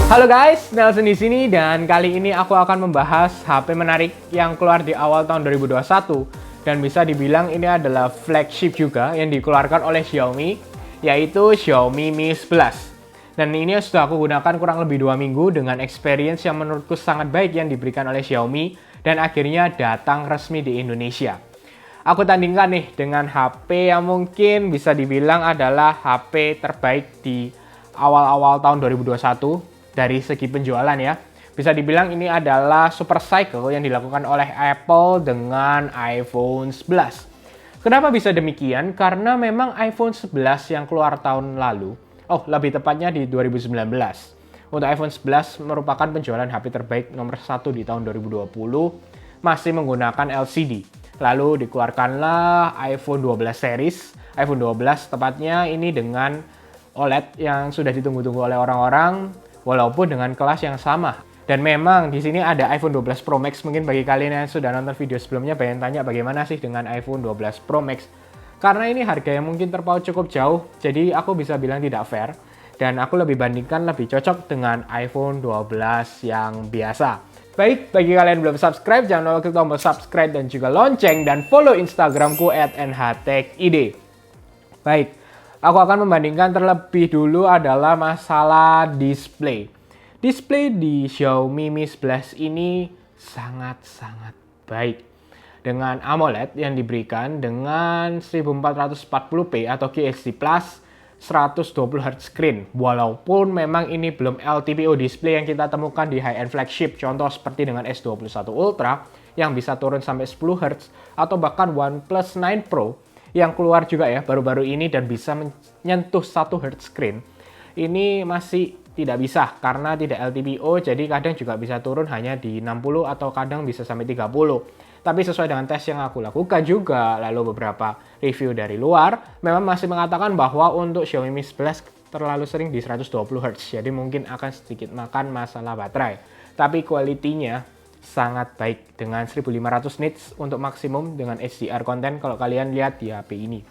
Halo guys, Nelson di sini dan kali ini aku akan membahas HP menarik yang keluar di awal tahun 2021 dan bisa dibilang ini adalah flagship juga yang dikeluarkan oleh Xiaomi, yaitu Xiaomi Mi 11. Dan ini sudah aku gunakan kurang lebih 2 minggu dengan experience yang menurutku sangat baik yang diberikan oleh Xiaomi dan akhirnya datang resmi di Indonesia. Aku tandingkan nih dengan HP yang mungkin bisa dibilang adalah HP terbaik di awal-awal tahun 2021 dari segi penjualan ya. Bisa dibilang ini adalah super cycle yang dilakukan oleh Apple dengan iPhone 11. Kenapa bisa demikian? Karena memang iPhone 11 yang keluar tahun lalu, lebih tepatnya di 2019. Untuk iPhone 11 merupakan penjualan HP terbaik nomor 1 di tahun 2020, masih menggunakan LCD. Lalu dikeluarkanlah iPhone 12 series, iPhone 12 tepatnya ini dengan OLED yang sudah ditunggu-tunggu oleh orang-orang, walaupun dengan kelas yang sama. Dan memang di sini ada iPhone 12 Pro Max. Mungkin bagi kalian yang sudah nonton video sebelumnya pengen tanya bagaimana sih dengan iPhone 12 Pro Max. Karena ini harga yang mungkin terpaut cukup jauh, jadi aku bisa bilang tidak fair. Dan aku lebih bandingkan lebih cocok dengan iPhone 12 yang biasa. Baik, bagi kalian yang belum subscribe, jangan lupa klik tombol subscribe dan juga lonceng. Dan follow Instagramku @nhtechid. Baik, aku akan membandingkan terlebih dulu adalah masalah display. Display di Xiaomi Mi 11 ini sangat-sangat baik. Dengan AMOLED yang diberikan dengan 1440p atau QHD+, 120 Hz screen. Walaupun memang ini belum LTPO display yang kita temukan di high-end flagship. Contoh seperti dengan S21 Ultra yang bisa turun sampai 10 Hz. Atau bahkan OnePlus 9 Pro yang keluar juga ya baru-baru ini dan bisa menyentuh 1 Hz screen. Ini masih tidak bisa karena tidak LTPO, jadi kadang juga bisa turun hanya di 60 atau kadang bisa sampai 30. Tapi sesuai dengan tes yang aku lakukan juga, lalu beberapa review dari luar, memang masih mengatakan bahwa untuk Xiaomi Mi 11 terlalu sering di 120 Hz, jadi mungkin akan sedikit makan masalah baterai. Tapi kualitinya sangat baik dengan 1500 nits untuk maksimum dengan HDR content kalau kalian lihat di HP ini.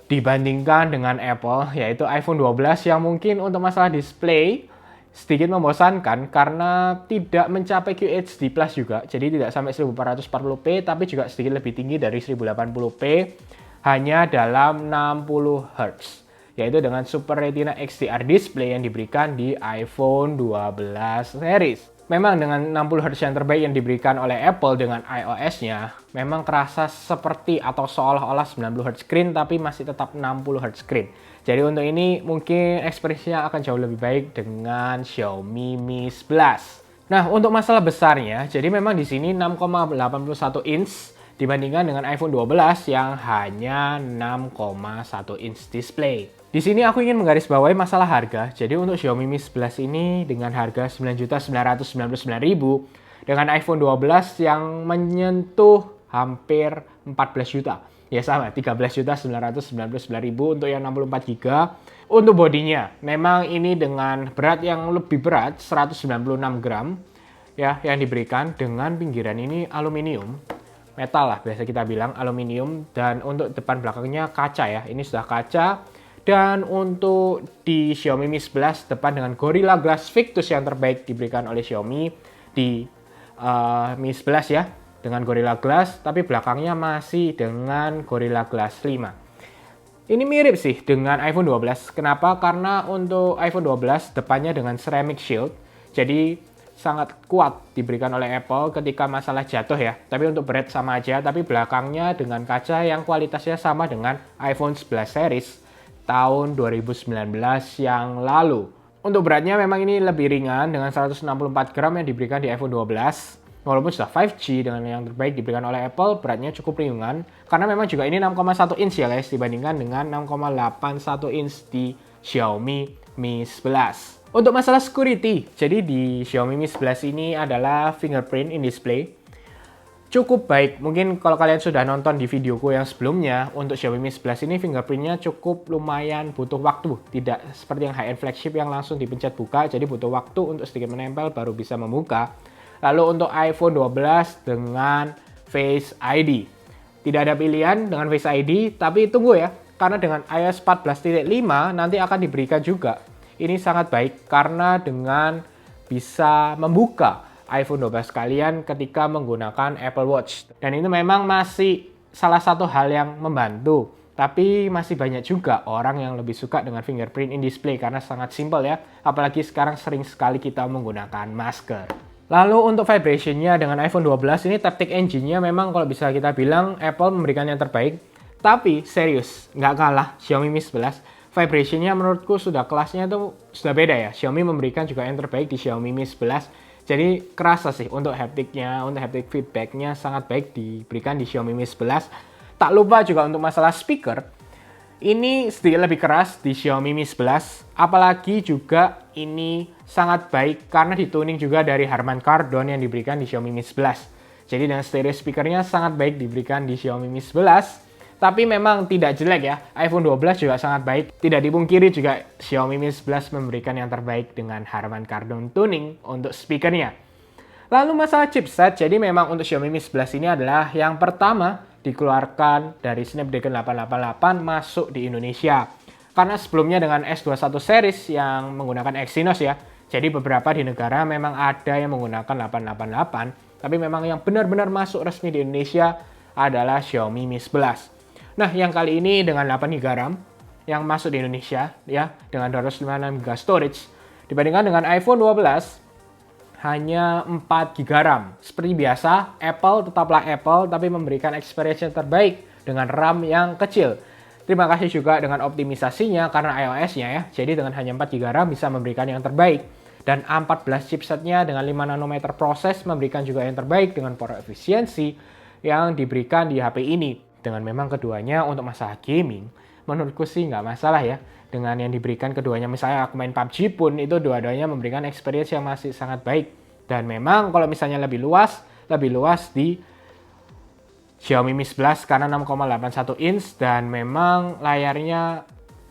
Dibandingkan dengan Apple, yaitu iPhone 12 yang mungkin untuk masalah display sedikit membosankan karena tidak mencapai QHD+ juga, jadi tidak sampai 1440p tapi juga sedikit lebih tinggi dari 1080p hanya dalam 60 Hz, yaitu dengan Super Retina XDR display yang diberikan di iPhone 12 series. Memang dengan 60 Hz yang terbaik yang diberikan oleh Apple dengan iOS-nya, memang kerasa seperti atau seolah-olah 90 Hz screen tapi masih tetap 60 Hz screen. Jadi untuk ini mungkin ekspresinya akan jauh lebih baik dengan Xiaomi Mi 11. Nah, untuk masalah besarnya, jadi memang di sini 6,81 inch dibandingkan dengan iPhone 12 yang hanya 6,1 inch display. Di sini aku ingin menggarisbawahi masalah harga. Jadi untuk Xiaomi Mi 11 ini dengan harga 9.999.000 dengan iPhone 12 yang menyentuh hampir 14 juta. Ya sama, 13.999.000 untuk yang 64 GB. Untuk bodinya, memang ini dengan berat yang lebih berat, 196 gram ya yang diberikan dengan pinggiran ini aluminium. Metal lah biasa kita bilang aluminium, dan untuk depan belakangnya kaca ya. Ini sudah kaca. Dan untuk di Xiaomi Mi 11 depan dengan Gorilla Glass Victus yang terbaik diberikan oleh Xiaomi di Mi 11 ya, dengan Gorilla Glass, tapi belakangnya masih dengan Gorilla Glass 5. Ini mirip sih dengan iPhone 12. Kenapa? Karena untuk iPhone 12 depannya dengan ceramic shield, jadi sangat kuat diberikan oleh Apple ketika masalah jatuh ya. Tapi untuk berat sama aja, tapi belakangnya dengan kaca yang kualitasnya sama dengan iPhone 11 series tahun 2019 yang lalu. Untuk beratnya memang ini lebih ringan dengan 164 gram yang diberikan di iPhone 12. Walaupun sudah 5G dengan yang terbaik diberikan oleh Apple, beratnya cukup ringan. Karena memang juga ini 6,1 inch ya guys, dibandingkan dengan 6,81 inch di Xiaomi Mi 11. Untuk masalah security, jadi di Xiaomi Mi 11 ini adalah fingerprint in display. Cukup baik, mungkin kalau kalian sudah nonton di videoku yang sebelumnya, untuk Xiaomi Mi 11 ini fingerprintnya cukup lumayan butuh waktu. Tidak seperti yang high-end flagship yang langsung dipencet buka, jadi butuh waktu untuk sedikit menempel baru bisa membuka. Lalu untuk iPhone 12 dengan Face ID. Tidak ada pilihan dengan Face ID, tapi tunggu ya, karena dengan iOS 14.5 nanti akan diberikan juga ini sangat baik karena dengan bisa membuka iPhone 12 kalian ketika menggunakan Apple Watch. Dan itu memang masih salah satu hal yang membantu. Tapi masih banyak juga orang yang lebih suka dengan fingerprint in display karena sangat simple ya. Apalagi sekarang sering sekali kita menggunakan masker. Lalu untuk vibration-nya dengan iPhone 12 ini Taptic Engine-nya memang kalau bisa kita bilang Apple memberikan yang terbaik. Tapi serius, nggak kalah Xiaomi Mi 11. Vibration-nya menurutku sudah kelasnya itu sudah beda ya. Xiaomi memberikan juga yang terbaik di Xiaomi Mi 11. Jadi kerasa sih untuk haptic-nya, untuk haptic feedback-nya sangat baik diberikan di Xiaomi Mi 11. Tak lupa juga untuk masalah speaker, ini sedikit lebih keras di Xiaomi Mi 11. Apalagi juga ini sangat baik karena dituning juga dari Harman Kardon yang diberikan di Xiaomi Mi 11. Jadi dengan stereo speakernya sangat baik diberikan di Xiaomi Mi 11. Tapi memang tidak jelek ya, iPhone 12 juga sangat baik. Tidak dipungkiri juga Xiaomi Mi 11 memberikan yang terbaik dengan Harman Kardon tuning untuk speakernya. Lalu masalah chipset, jadi memang untuk Xiaomi Mi 11 ini adalah yang pertama dikeluarkan dari Snapdragon 888 masuk di Indonesia. Karena sebelumnya dengan S21 series yang menggunakan Exynos ya, jadi beberapa di negara memang ada yang menggunakan 888, tapi memang yang benar-benar masuk resmi di Indonesia adalah Xiaomi Mi 11. Nah, yang kali ini dengan 8GB RAM yang masuk di Indonesia ya, dengan 256GB storage dibandingkan dengan iPhone 12 hanya 4GB RAM. Seperti biasa, Apple tetaplah Apple tapi memberikan experience yang terbaik dengan RAM yang kecil. Terima kasih juga dengan optimisasinya karena iOS-nya ya. Jadi dengan hanya 4GB RAM bisa memberikan yang terbaik. Dan A14 chipsetnya dengan 5 nanometer proses memberikan juga yang terbaik dengan power efisiensi yang diberikan di HP ini. Dengan memang keduanya untuk masalah gaming, menurutku sih nggak masalah ya. Dengan yang diberikan keduanya, misalnya aku main PUBG pun, itu dua-duanya memberikan experience yang masih sangat baik. Dan memang kalau misalnya lebih luas di Xiaomi Mi 11 karena 6,81 inch dan memang layarnya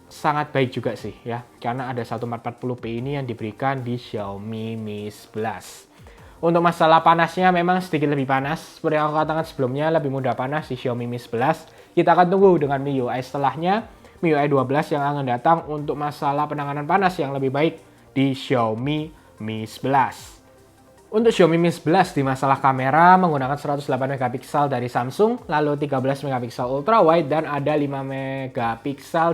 sangat baik juga sih ya. Karena ada 1440p ini yang diberikan di Xiaomi Mi 11. Untuk masalah panasnya memang sedikit lebih panas. Seperti yang aku katakan sebelumnya, lebih mudah panas di Xiaomi Mi 11. Kita akan tunggu dengan MIUI setelahnya, MIUI 12 yang akan datang untuk masalah penanganan panas yang lebih baik di Xiaomi Mi 11. Untuk Xiaomi Mi 11 di masalah kamera menggunakan 108MP dari Samsung, lalu 13MP ultra wide dan ada 5MP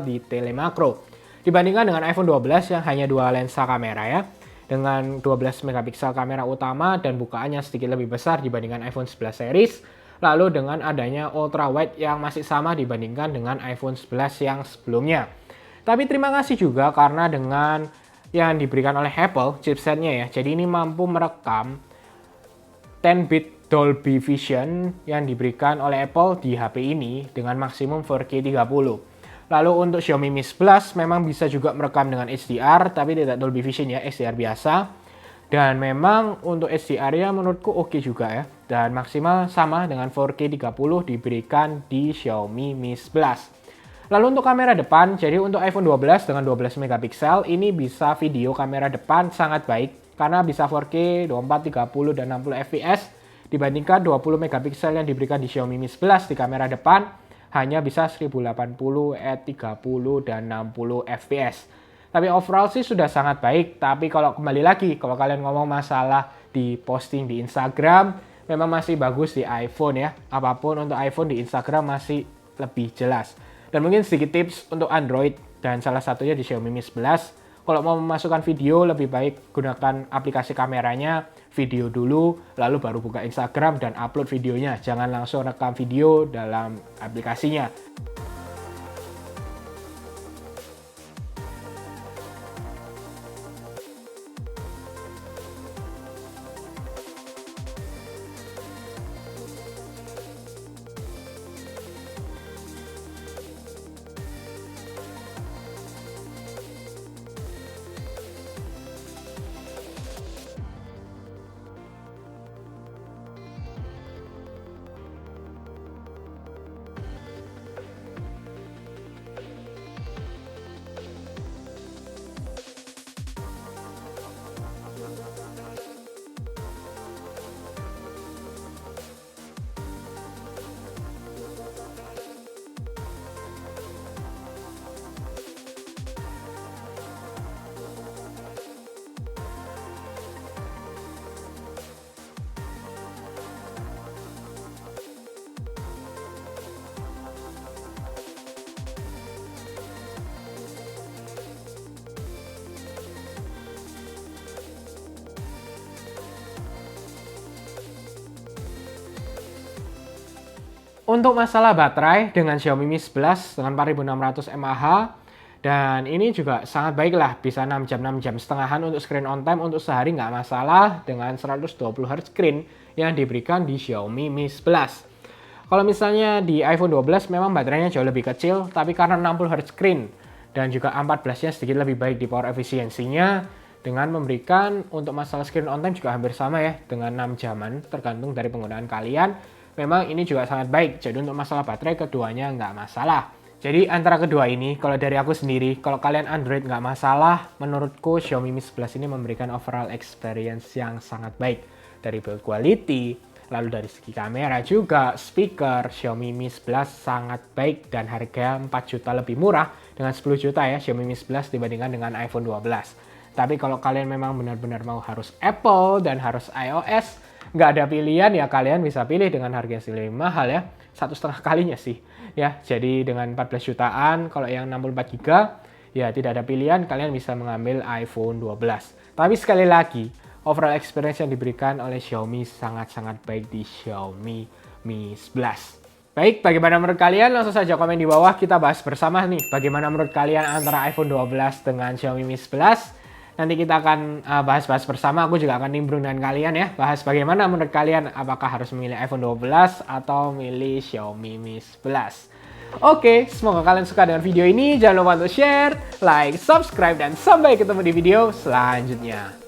di telemakro. Dibandingkan dengan iPhone 12 yang hanya 2 lensa kamera ya. Dengan 12MP kamera utama dan bukaannya sedikit lebih besar dibandingkan iPhone 11 series. Lalu dengan adanya ultra wide yang masih sama dibandingkan dengan iPhone 11 yang sebelumnya. Tapi terima kasih juga karena dengan yang diberikan oleh Apple chipsetnya ya. Jadi ini mampu merekam 10-bit Dolby Vision yang diberikan oleh Apple di HP ini dengan maksimum 4K 30. Lalu untuk Xiaomi Mi 11 memang bisa juga merekam dengan HDR, tapi tidak Dolby Vision ya, HDR biasa. Dan memang untuk HDR-nya menurutku oke juga ya. Dan maksimal sama dengan 4K 30 diberikan di Xiaomi Mi 11. Lalu untuk kamera depan, jadi untuk iPhone 12 dengan 12MP ini bisa video kamera depan sangat baik. Karena bisa 4K, 24, 30, dan 60fps dibandingkan 20MP yang diberikan di Xiaomi Mi 11 di kamera depan. Hanya bisa 1080 at 30 dan 60 fps. Tapi overall sih sudah sangat baik. Tapi kalau kembali lagi, kalau kalian ngomong masalah di posting di Instagram, memang masih bagus di iPhone ya. Apapun untuk iPhone di Instagram masih lebih jelas. Dan mungkin sedikit tips untuk Android dan salah satunya di Xiaomi Mi 11. Kalau mau memasukkan video, lebih baik gunakan aplikasi kameranya, video dulu, lalu baru buka Instagram dan upload videonya. Jangan langsung rekam video dalam aplikasinya. Untuk masalah baterai dengan Xiaomi Mi 11 dengan 4600 mAh, dan ini juga sangat baik lah, bisa 6 jam setengahan untuk screen on time untuk sehari nggak masalah dengan 120 Hz screen yang diberikan di Xiaomi Mi 11. Kalau misalnya di iPhone 12 memang baterainya jauh lebih kecil, tapi karena 60 Hz screen dan juga A14-nya sedikit lebih baik di power efisiensinya, dengan memberikan untuk masalah screen on time juga hampir sama ya, dengan 6 jaman tergantung dari penggunaan kalian. Memang ini juga sangat baik, jadi untuk masalah baterai keduanya nggak masalah. Jadi antara kedua ini, kalau dari aku sendiri, kalau kalian Android nggak masalah, menurutku Xiaomi Mi 11 ini memberikan overall experience yang sangat baik. Dari build quality, lalu dari segi kamera juga, speaker, Xiaomi Mi 11 sangat baik dan harga 4 juta lebih murah dengan 10 juta ya Xiaomi Mi 11 dibandingkan dengan iPhone 12. Tapi kalau kalian memang benar-benar mau harus Apple dan harus iOS, nggak ada pilihan ya kalian bisa pilih dengan harga yang lebih mahal ya, 1,5 kalinya sih ya. Jadi dengan 14 jutaan kalau yang 64 GB ya tidak ada pilihan, kalian bisa mengambil iPhone 12. Tapi sekali lagi overall experience yang diberikan oleh Xiaomi sangat-sangat baik di Xiaomi Mi 11. Baik, bagaimana menurut kalian? Langsung saja komen di bawah, kita bahas bersama nih bagaimana menurut kalian antara iPhone 12 dengan Xiaomi Mi 11. Nanti kita akan bahas-bahas bersama, aku juga akan nimbrung dengan kalian ya. Bahas bagaimana menurut kalian, apakah harus memilih iPhone 12 atau milih Xiaomi Mi 11. Oke, semoga kalian suka dengan video ini. Jangan lupa untuk share, like, subscribe, dan sampai ketemu di video selanjutnya.